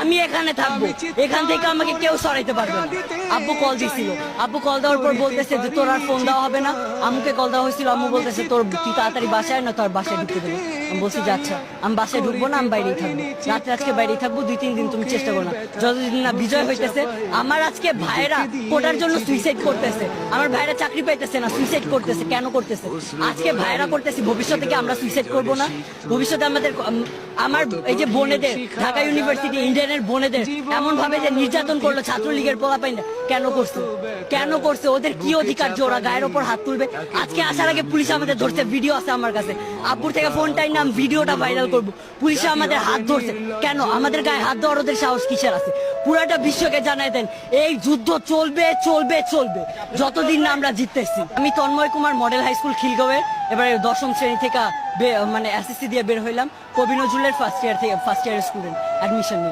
আমি এখানে থাকবো, এখান থেকে আমাকে কেউ সরাইতে পারবে না। আব্বু কল দিছিল, আব্বু কল দেওয়ার পর বলতেছে যে তোর আর ফোন দেওয়া হবে না। আম্মুকে কল দেওয়া হয়েছিল, আম্মু বলতেছে তোর তুই তাড়াতাড়ি বাসায় না, তোর বাসায় ঢুকতে দেবো। আমি বলছি যে আচ্ছা, আমি বাসায় ঢুকবো না, আমি বাইরেই থাকবো, রাত্রে আজকে বাইরেই থাকবো, 2-3 দিন তুমি চেষ্টা করো না। যতদিন না বিজয় হইতেছে, আমার আজকে ভাইয়েরা কোটার জন্য সুইসাইড করতেছে, আমার ভাইয়েরা চাকরি পাইতেছে না, সুইসাইড করতেছে। কেন করতেছে? আজকে ভাইয়েরা করতেছে, ভবিষ্যতে কি আমরা সুইসাইড করবো না? ভবিষ্যতে আমাদের আমার এই যে বোনেদের ঢাকা ইউনিভার্সিটি ইন্ডিয়ানের বোনেদের এমন ভাবে যে নির্যাতন করলো ছাত্রলীগের পোলাপাইন, কেন করছে? কেন করছে? ওদের কি অধিকার যে ওরা গায়ের ওপর হাত তুলবে? আজকে আসার আগে পুলিশ আমাদের ধরছে, ভিডিও আছে আমার কাছে, আব্বুর থেকে ফোনটাই নাম ভিডিওটা ভাইরাল করবো। পুলিশে আমাদের হাত ধরছে, কেন? আমাদের গায়ে হাত দেওয়ার ওদের সাহস কিসের আছে? পুরাটা বিশ্বকে জানাই দেন, এই যুদ্ধ চলবে চলবে চলবে যতদিন না আমরা জিততেছি। আমি Tanmoy Kumar model high school খিলগাঁওয়ের এবারে 10ম শ্রেণী থেকে মানে এসএসসি দিয়ে বের হইলাম, কবি নজরুলের ফার্স্ট ইয়ার স্টুডেন্ট, অ্যাডমিশন নিলাম।